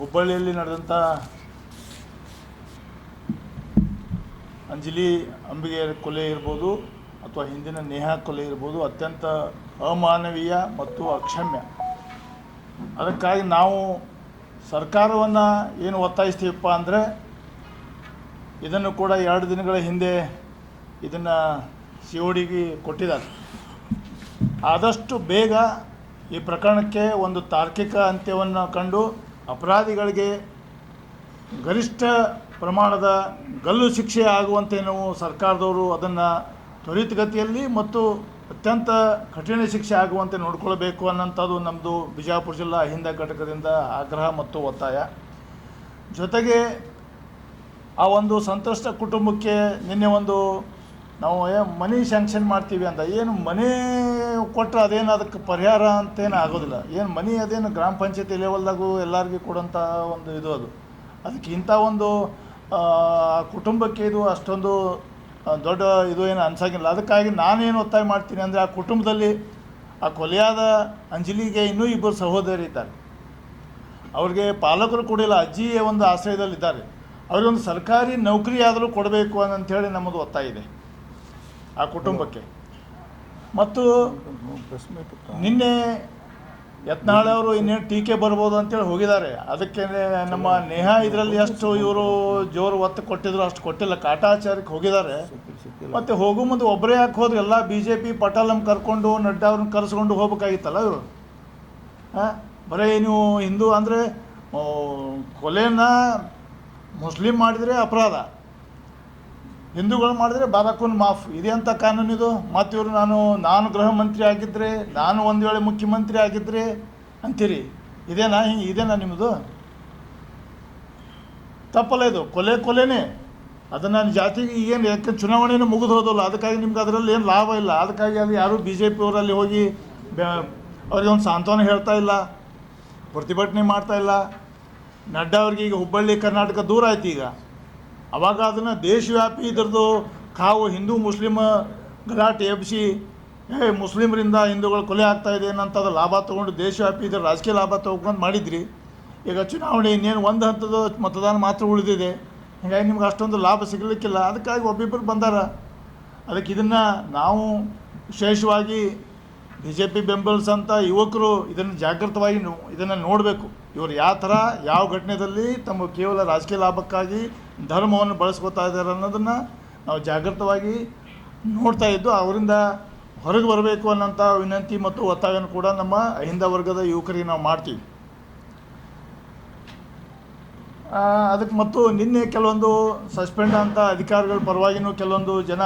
ಹುಬ್ಬಳ್ಳಿಯಲ್ಲಿ ನಡೆದಂಥ ಅಂಜಲಿ ಅಂಬಿಗೆ ಕೊಲೆ ಇರ್ಬೋದು ಅಥವಾ ಹಿಂದಿನ ನೇಹಾ ಕೊಲೆ ಇರ್ಬೋದು ಅತ್ಯಂತ ಅಮಾನವೀಯ ಮತ್ತು ಅಕ್ಷಮ್ಯ. ಅದಕ್ಕಾಗಿ ನಾವು ಸರ್ಕಾರವನ್ನು ಏನು ಒತ್ತಾಯಿಸ್ತೀವಪ್ಪ ಅಂದರೆ ಇದನ್ನು ಕೂಡ 2 ದಿನಗಳ ಹಿಂದೆ ಇದನ್ನು CODಗೆ ಕೊಟ್ಟಿದ್ದಾರೆ. ಆದಷ್ಟು ಬೇಗ ಈ ಪ್ರಕರಣಕ್ಕೆ ಒಂದು ತಾರ್ಕಿಕ ಅಂತ್ಯವನ್ನು ಕಂಡು ಅಪರಾಧಿಗಳಿಗೆ ಗರಿಷ್ಠ ಪ್ರಮಾಣದ ಗಲ್ಲು ಶಿಕ್ಷೆ ಆಗುವಂತೆ ನಾವು ಸರ್ಕಾರದವರು ಅದನ್ನು ತ್ವರಿತಗತಿಯಲ್ಲಿ ಮತ್ತು ಅತ್ಯಂತ ಕಠಿಣ ಶಿಕ್ಷೆ ಆಗುವಂತೆ ನೋಡಿಕೊಳ್ಬೇಕು ಅನ್ನೋಂಥದ್ದು ನಮ್ಮದು ಬಿಜಾಪುರ ಜಿಲ್ಲಾ ಅಹಿಂದ ಘಟಕದಿಂದ ಆಗ್ರಹ ಮತ್ತು ಒತ್ತಾಯ. ಜೊತೆಗೆ ಆ ಒಂದು ಸಂತ್ರಸ್ತ ಕುಟುಂಬಕ್ಕೆ ನಿನ್ನೆ ಒಂದು ನಾವು ಮನಿ ಸ್ಯಾಂಕ್ಷನ್ ಮಾಡ್ತೀವಿ ಅಂತ, ಏನು ಮನೆ ಕೊಟ್ಟರೆ ಅದೇನು ಅದಕ್ಕೆ ಪರಿಹಾರ ಅಂತೇನು ಆಗೋದಿಲ್ಲ. ಏನು ಮನಿ ಅದೇನು ಗ್ರಾಮ ಪಂಚಾಯತಿ ಲೆವೆಲ್ದಾಗೂ ಎಲ್ಲರಿಗೂ ಕೊಡೋಂಥ ಒಂದು ಇದು ಅದಕ್ಕೆ ಇಂಥ ಒಂದು ಕುಟುಂಬಕ್ಕೆ ಇದು ಅಷ್ಟೊಂದು ದೊಡ್ಡ ಇದು ಏನು ಅನ್ಸೋಂಗಿಲ್ಲ. ಅದಕ್ಕಾಗಿ ನಾನೇನು ಒತ್ತಾಯ ಮಾಡ್ತೀನಿ ಅಂದರೆ ಆ ಕುಟುಂಬದಲ್ಲಿ ಆ ಕೊಲೆಯಾದ ಅಂಜಲಿಗೆ ಇನ್ನೂ 2 ಸಹೋದರಿ ಇದ್ದಾರೆ. ಅವ್ರಿಗೆ ಪಾಲಕರು ಕೊಡಿಲ್ಲ, ಅಜ್ಜಿಯ ಒಂದು ಆಶ್ರಯದಲ್ಲಿದ್ದಾರೆ. ಅವರಿಗೊಂದು ಸರ್ಕಾರಿ ನೌಕರಿ ಆದರೂ ಕೊಡಬೇಕು ಅಂಥೇಳಿ ನಮ್ಮದು ಒತ್ತಾಯ ಇದೆ ಆ ಕುಟುಂಬಕ್ಕೆ. ಮತ್ತು ನಿನ್ನೆ ಯತ್ನಾಳ್ ಅವರು ಇನ್ನೇನು ಟೀಕೆ ಬರ್ಬೋದು ಅಂತೇಳಿ ಹೋಗಿದ್ದಾರೆ. ಅದಕ್ಕೆ ನಮ್ಮ ನೇಹಾ ಇದರಲ್ಲಿ ಎಷ್ಟು ಇವರು ಜೋರು ಒತ್ತು ಕೊಟ್ಟಿದ್ರು ಅಷ್ಟು ಕೊಟ್ಟಿಲ್ಲ, ಕಾಟಾಚಾರಕ್ಕೆ ಹೋಗಿದ್ದಾರೆ. ಮತ್ತು ಹೋಗೋ ಮುಂದೆ ಒಬ್ಬರೇ ಯಾಕೆ ಹೋದ್ರೆ, ಎಲ್ಲ BJP ಪಟಾಲಂ ಕರ್ಕೊಂಡು ನಡ್ಡಾ ಅವ್ರನ್ನ ಕರೆಸ್ಕೊಂಡು ಹೋಗ್ಬೇಕಾಗಿತ್ತಲ್ಲ ಇವರು. ಬರೀ ನೀವು ಹಿಂದೂ ಅಂದರೆ ಕೊಲೆನ ಮುಸ್ಲಿಂ ಮಾಡಿದರೆ ಅಪರಾಧ, ಹಿಂದೂಗಳು ಮಾಡಿದರೆ ಬಾಲಕುನ್ ಮಾಫ್, ಇದೆ ಅಂತ ಕಾನೂನಿದು. ಮತ್ತು ಇವರು ನಾನು ಗೃಹ ಮಂತ್ರಿ ಆಗಿದ್ದರೆ, ನಾನು ಒಂದು ವೇಳೆ ಮುಖ್ಯಮಂತ್ರಿ ಆಗಿದ್ದರೆ ಅಂತೀರಿ. ಇದೇನಾ ನಿಮ್ಮದು? ತಪ್ಪಲ್ಲ, ಇದು ಕೊಲೆನೇ. ಅದನ್ನು ಜಾತಿಗೆ ಏನು ಯಾಕೆ ಚುನಾವಣೆನೂ ಮುಗಿದು ಹೋದಲ್ಲ, ಅದಕ್ಕಾಗಿ ನಿಮ್ಗೆ ಅದರಲ್ಲಿ ಏನು ಲಾಭ ಇಲ್ಲ. ಅದಕ್ಕಾಗಿ ಅದು ಯಾರೂ BJP ಅವರಲ್ಲಿ ಹೋಗಿ ಅವ್ರಿಗೆ ಒಂದು ಸಾಂತ್ವನ ಹೇಳ್ತಾ ಇಲ್ಲ, ಪ್ರತಿಭಟನೆ ಮಾಡ್ತಾ ಇಲ್ಲ. ನಡ್ಡಾ ಅವ್ರಿಗೆ ಈಗ ಹುಬ್ಬಳ್ಳಿ ಕರ್ನಾಟಕ ದೂರ ಆಯ್ತು. ಈಗ ಅವಾಗ ಅದನ್ನು ದೇಶವ್ಯಾಪಿ ಇದ್ರದ್ದು ಕಾವು ಹಿಂದೂ ಮುಸ್ಲಿಮ್ ಗಲಾಟೆ ಎಬ್ಬಿಸಿ ಮುಸ್ಲಿಮರಿಂದ ಹಿಂದೂಗಳು ಕೊಲೆ ಆಗ್ತಾಯಿದೆ ಅನ್ನೋಂಥದ್ದು ಲಾಭ ತೊಗೊಂಡು ದೇಶವ್ಯಾಪಿ ಇದ್ರ ರಾಜಕೀಯ ಲಾಭ ತೊಗೊಂಡು ಮಾಡಿದ್ರಿ. ಈಗ ಚುನಾವಣೆ ಇನ್ನೇನು ಒಂದು ಹಂತದ ಮತದಾನ ಮಾತ್ರ ಉಳಿದಿದೆ. ಹೀಗಾಗಿ ನಿಮ್ಗೆ ಅಷ್ಟೊಂದು ಲಾಭ ಸಿಗಲಿಕ್ಕಿಲ್ಲ. ಅದಕ್ಕಾಗಿ ಒಬ್ಬಿಬ್ಬರು ಬಂದಾರ. ಅದಕ್ಕೆ ಇದನ್ನು ನಾವು ವಿಶೇಷವಾಗಿ BJP ಬೆಂಬಲಿಸಂಥ ಯುವಕರು ಇದನ್ನು ಜಾಗೃತವಾಗಿ ಇದನ್ನು ನೋಡಬೇಕು. ಇವರು ಯಾವ ಘಟನೆಯಲ್ಲಿ ತಮ್ಮ ಕೇವಲ ರಾಜಕೀಯ ಲಾಭಕ್ಕಾಗಿ ಧರ್ಮವನ್ನು ಬಳಸ್ಕೊತಾ ಇದ್ದಾರೆ ಅನ್ನೋದನ್ನು ನಾವು ಜಾಗೃತವಾಗಿ ನೋಡ್ತಾ ಇದ್ದು ಅವರಿಂದ ಹೊರಗೆ ಬರಬೇಕು ಅನ್ನೋಂಥ ವಿನಂತಿ ಮತ್ತು ಒತ್ತಾಯವನ್ನು ಕೂಡ ನಮ್ಮ ಅಹಿಂದ ವರ್ಗದ ಯುವಕರಿಗೆ ನಾವು ಮಾಡ್ತೀವಿ. ಅದಕ್ಕೆ ಮತ್ತು ನಿನ್ನೆ ಕೆಲವೊಂದು ಸಸ್ಪೆಂಡ್ ಅಂತ ಅಧಿಕಾರಿಗಳ ಪರವಾಗಿಯೂ ಕೆಲವೊಂದು ಜನ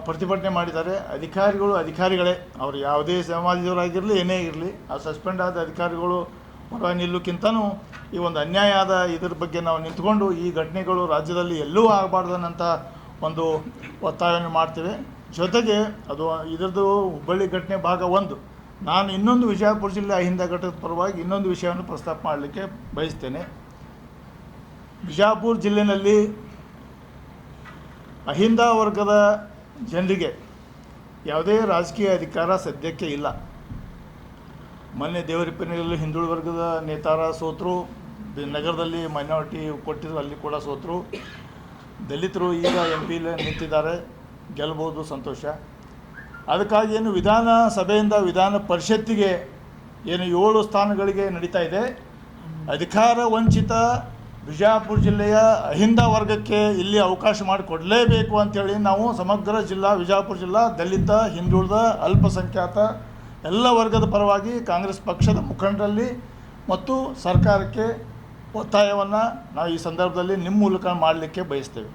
ಪ್ರತಿಭಟನೆ ಮಾಡಿದ್ದಾರೆ. ಅಧಿಕಾರಿಗಳೇ, ಅವರು ಯಾವುದೇ ಸಮಾಜದವರಾಗಿರಲಿ ಏನೇ ಇರಲಿ, ಆ ಸಸ್ಪೆಂಡ್ ಆದ ಅಧಿಕಾರಿಗಳು ಪರವಾಗಿ ನಿಲ್ಲೋಕ್ಕಿಂತನೂ ಈ ಒಂದು ಅನ್ಯಾಯ ಆದ ಇದ್ರ ಬಗ್ಗೆ ನಾವು ನಿಂತ್ಕೊಂಡು ಈ ಘಟನೆಗಳು ರಾಜ್ಯದಲ್ಲಿ ಎಲ್ಲೂ ಆಗಬಾರ್ದನ್ನಂಥ ಒಂದು ಒತ್ತಾಯವನ್ನು ಮಾಡ್ತೇವೆ. ಜೊತೆಗೆ ಅದು ಇದರದ್ದು ಹುಬ್ಬಳ್ಳಿ ಘಟನೆ ಭಾಗ 1. ನಾನು ಇನ್ನೊಂದು ವಿಜಯಪುರ ಜಿಲ್ಲೆ ಅಹಿಂದ ಘಟಕದ ಪರವಾಗಿ ಇನ್ನೊಂದು ವಿಷಯವನ್ನು ಪ್ರಸ್ತಾಪ ಮಾಡಲಿಕ್ಕೆ ಬಯಸ್ತೇನೆ. ಬಿಜಾಪುರ ಜಿಲ್ಲೆಯಲ್ಲಿ ಅಹಿಂದ ವರ್ಗದ ಜನರಿಗೆ ಯಾವುದೇ ರಾಜಕೀಯ ಅಧಿಕಾರ ಸದ್ಯಕ್ಕೆ ಇಲ್ಲ. ಮೊನ್ನೆ ದೇವರಿಪ್ಪನಲ್ಲಿ ಹಿಂದುಳಿದ ವರ್ಗದ ನೇತಾರ ಸೋತರು, ನಗರದಲ್ಲಿ ಮೈನಾರಿಟಿ ಕೊಟ್ಟಿದ್ರು, ಅಲ್ಲಿ ಕೂಡ ಸೋತರು. ದಲಿತರು ಈಗ MP ನಿಂತಿದ್ದಾರೆ, ಗೆಲ್ಬೋದು, ಸಂತೋಷ. ಅದಕ್ಕಾಗಿ ಏನು ವಿಧಾನಸಭೆಯಿಂದ ವಿಧಾನ ಪರಿಷತ್ತಿಗೆ ಏನು 7 ಸ್ಥಾನಗಳಿಗೆ ನಡೀತಾ ಇದೆ. ಅಧಿಕಾರ ವಂಚಿತ ಬಿಜಾಪುರ ಜಿಲ್ಲೆಯ ಅಹಿಂದ ವರ್ಗಕ್ಕೆ ಇಲ್ಲಿ ಅವಕಾಶ ಮಾಡಿಕೊಡಲೇಬೇಕು ಅಂಥೇಳಿ ನಾವು ಸಮಗ್ರ ವಿಜಾಪುರ ಜಿಲ್ಲಾ ದಲಿತ, ಹಿಂದುಳಿದ, ಅಲ್ಪಸಂಖ್ಯಾತ ಎಲ್ಲ ವರ್ಗದ ಪರವಾಗಿ ಕಾಂಗ್ರೆಸ್ ಪಕ್ಷದ ಮುಖಂಡರಲ್ಲಿ ಮತ್ತು ಸರ್ಕಾರಕ್ಕೆ ಒತ್ತಾಯವನ್ನು ನಾವು ಈ ಸಂದರ್ಭದಲ್ಲಿ ನಿಮ್ಮ ಮೂಲಕ ಮಾಡಲಿಕ್ಕೆ ಬಯಸ್ತೇವೆ.